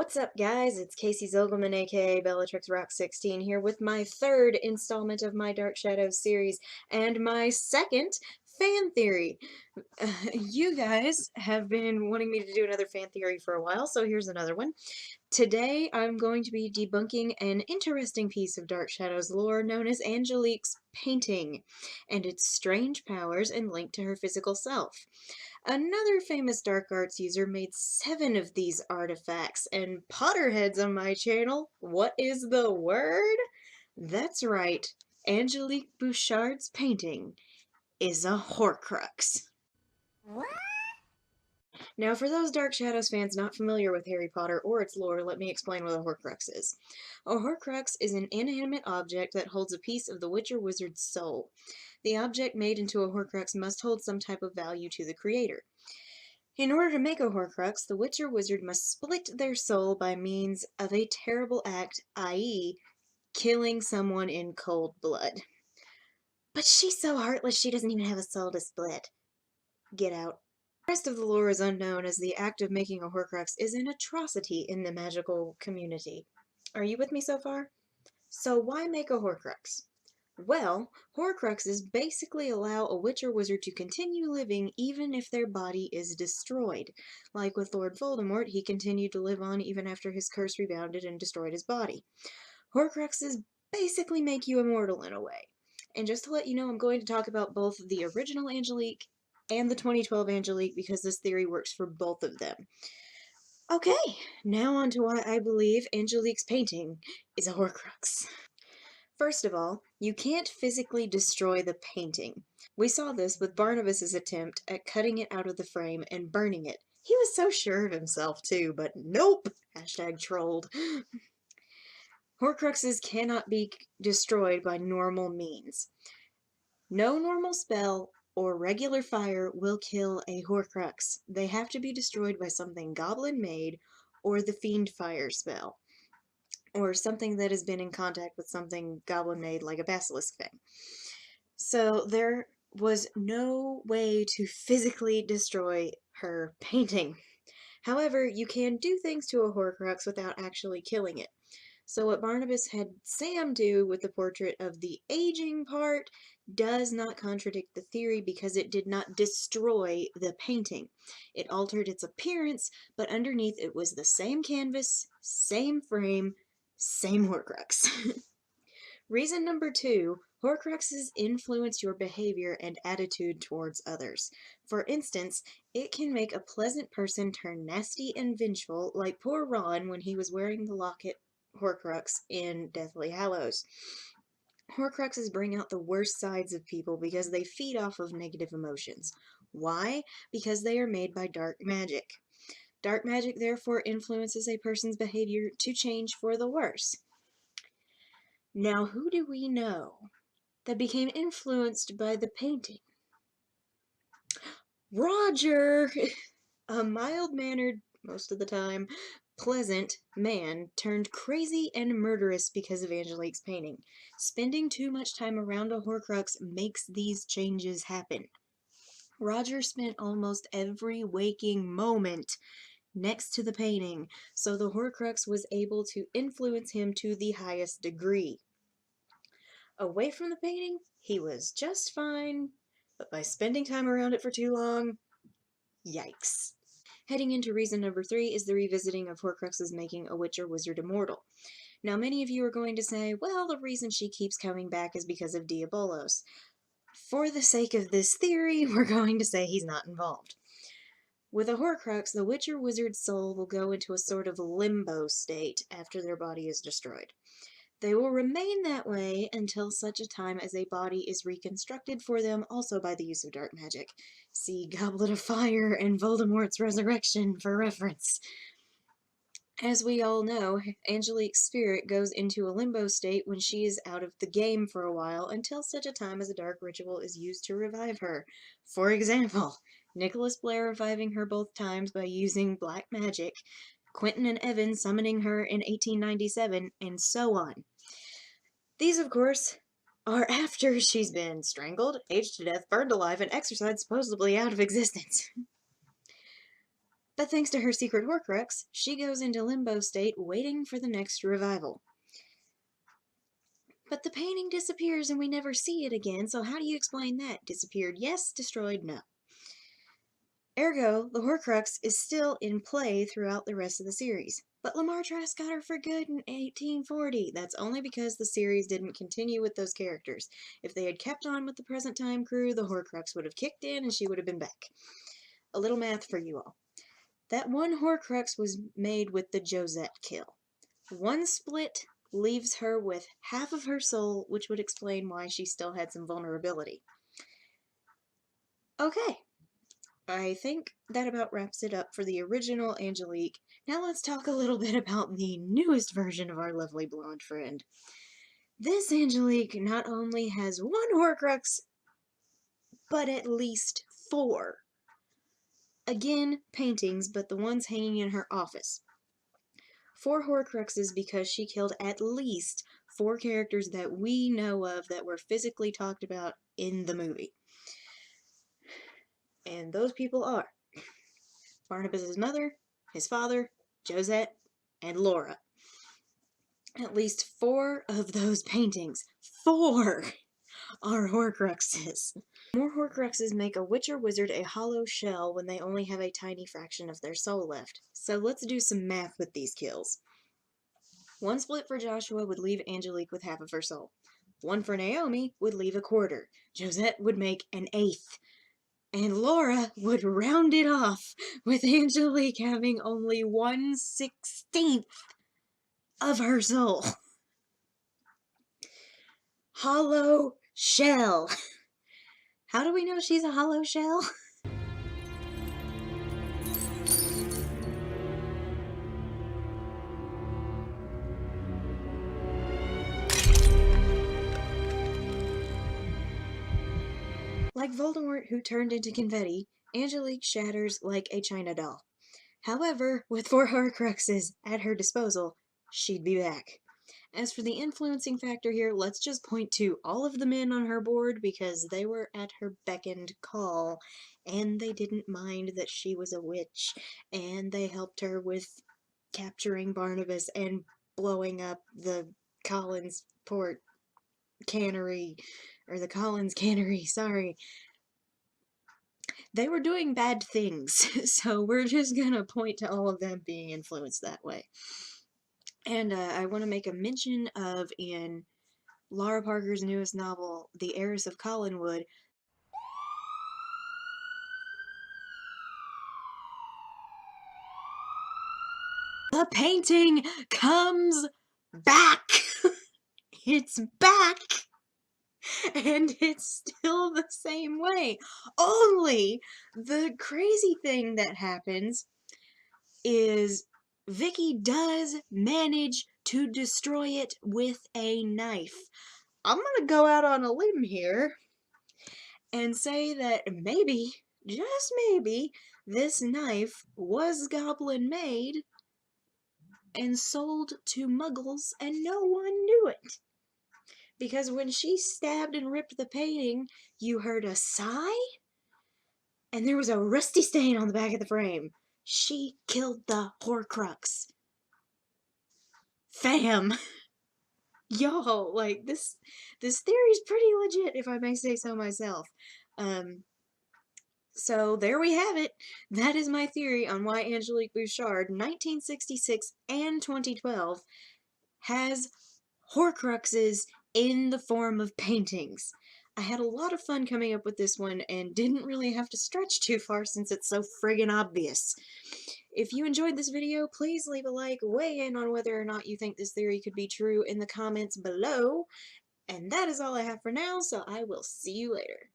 What's up, guys? It's Casey Zogelman, aka Bellatrix Rock 16, here with my third installment of my Dark Shadows series and my second fan theory. You guys have been wanting me to do another fan theory for a while, so here's another one. Today, I'm going to be debunking an interesting piece of Dark Shadows lore known as Angelique's painting, and its strange powers and link to her physical self. Another famous dark arts user made 7 of these artifacts, and Potterheads on my channel, what is the word? That's right, Angelique Bouchard's painting is a Horcrux. What? Now, for those Dark Shadows fans not familiar with Harry Potter or its lore, let me explain what a Horcrux is. A Horcrux is an inanimate object that holds a piece of the Witcher Wizard's soul. The object made into a Horcrux must hold some type of value to the creator. In order to make a Horcrux, the Witcher Wizard must split their soul by means of a terrible act, i.e., killing someone in cold blood. But she's so heartless she doesn't even have a soul to split. Get out. The rest of the lore is unknown, as the act of making a Horcrux is an atrocity in the magical community. Are you with me so far? So why make a Horcrux? Well, Horcruxes basically allow a witch or wizard to continue living even if their body is destroyed. Like with Lord Voldemort, he continued to live on even after his curse rebounded and destroyed his body. Horcruxes basically make you immortal in a way. And just to let you know, I'm going to talk about both the original Angelique and the 2012 Angelique because this theory works for both of them. Okay, now on to why I believe Angelique's painting is a Horcrux. First of all, you can't physically destroy the painting. We saw this with Barnabas's attempt at cutting it out of the frame and burning it. He was so sure of himself too, but nope! Hashtag trolled. Horcruxes cannot be destroyed by normal means. No normal spell or regular fire will kill a Horcrux. They have to be destroyed by something goblin made or the fiend fire spell, or something that has been in contact with something goblin made like a basilisk thing. So there was no way to physically destroy her painting. However, you can do things to a Horcrux without actually killing it. So what Barnabas had Sam do with the portrait of the aging part does not contradict the theory because it did not destroy the painting. It altered its appearance, but underneath it was the same canvas, same frame, same Horcrux. Reason number 2, Horcruxes influence your behavior and attitude towards others. For instance, it can make a pleasant person turn nasty and vengeful, like poor Ron when he was wearing the locket Horcrux in Deathly Hallows. Horcruxes bring out the worst sides of people because they feed off of negative emotions. Why? Because they are made by dark magic. Dark magic therefore influences a person's behavior to change for the worse. Now, who do we know that became influenced by the painting? Roger! A mild-mannered, most of the time, pleasant man turned crazy and murderous because of Angelique's painting. Spending too much time around a Horcrux makes these changes happen. Roger spent almost every waking moment next to the painting, so the Horcrux was able to influence him to the highest degree. Away from the painting, he was just fine, but by spending time around it for too long, yikes. Heading into reason number 3 is the revisiting of Horcruxes making a witch or wizard immortal. Now, many of you are going to say, well, the reason she keeps coming back is because of Diabolos. For the sake of this theory, we're going to say he's not involved. With a Horcrux, the witch or wizard's soul will go into a sort of limbo state after their body is destroyed. They will remain that way until such a time as a body is reconstructed for them, also by the use of dark magic. See Goblet of Fire and Voldemort's Resurrection for reference. As we all know, Angelique's spirit goes into a limbo state when she is out of the game for a while until such a time as a dark ritual is used to revive her. For example, Nicholas Blair reviving her both times by using black magic, Quentin and Evan summoning her in 1897, and so on. These, of course, are after she's been strangled, aged to death, burned alive, and exorcised supposedly out of existence. But thanks to her secret Horcrux, she goes into limbo state waiting for the next revival. But the painting disappears and we never see it again, so how do you explain that? Disappeared, yes. Destroyed, no. Ergo, the Horcrux is still in play throughout the rest of the series. But Lamar Trask got her for good in 1840. That's only because the series didn't continue with those characters. If they had kept on with the present time crew, the Horcrux would have kicked in and she would have been back. A little math for you all. That one Horcrux was made with the Josette kill. One split leaves her with half of her soul, which would explain why she still had some vulnerability. Okay, I think that about wraps it up for the original Angelique. Now let's talk a little bit about the newest version of our lovely blonde friend. This Angelique not only has one Horcrux, but at least 4. Again, paintings, but the ones hanging in her office. 4 Horcruxes because she killed at least 4 characters that we know of that were physically talked about in the movie. And those people are Barnabas's mother, his father, Josette, and Laura. At least 4 of those paintings, 4, are Horcruxes. More Horcruxes make a witch or wizard a hollow shell when they only have a tiny fraction of their soul left. So let's do some math with these kills. 1 split for Joshua would leave Angelique with half of her soul. 1 for Naomi would leave a quarter. Josette would make an eighth. And Laura would round it off, with Angelique having only 1/16 of her soul. Hollow shell. How do we know she's a hollow shell? Like Voldemort, who turned into confetti, Angelique shatters like a china doll. However, with 4 Horcruxes at her disposal, she'd be back. As for the influencing factor here, let's just point to all of the men on her board because they were at her beck and call, and they didn't mind that she was a witch, and they helped her with capturing Barnabas and blowing up the Collinsport cannery, or the Collins cannery, sorry. They were doing bad things, so we're just gonna point to all of them being influenced that way. And I want to make a mention of in Lara Parker's newest novel, The Heiress of Collinwood, the painting comes back! It's back! And it's still the same way. Only the crazy thing that happens is Vicky does manage to destroy it with a knife. I'm gonna go out on a limb here and say that maybe, just maybe, this knife was goblin made and sold to muggles and no one knew it. Because when she stabbed and ripped the painting, you heard a sigh and there was a rusty stain on the back of the frame. She killed the Horcrux. Fam! Y'all, like, this theory's pretty legit, if I may say so myself. So there we have it. That is my theory on why Angelique Bouchard, 1966 and 2012, has Horcruxes in the form of paintings. I had a lot of fun coming up with this one and didn't really have to stretch too far since it's so friggin' obvious. If you enjoyed this video, please leave a like, weigh in on whether or not you think this theory could be true in the comments below. And that is all I have for now, so I will see you later.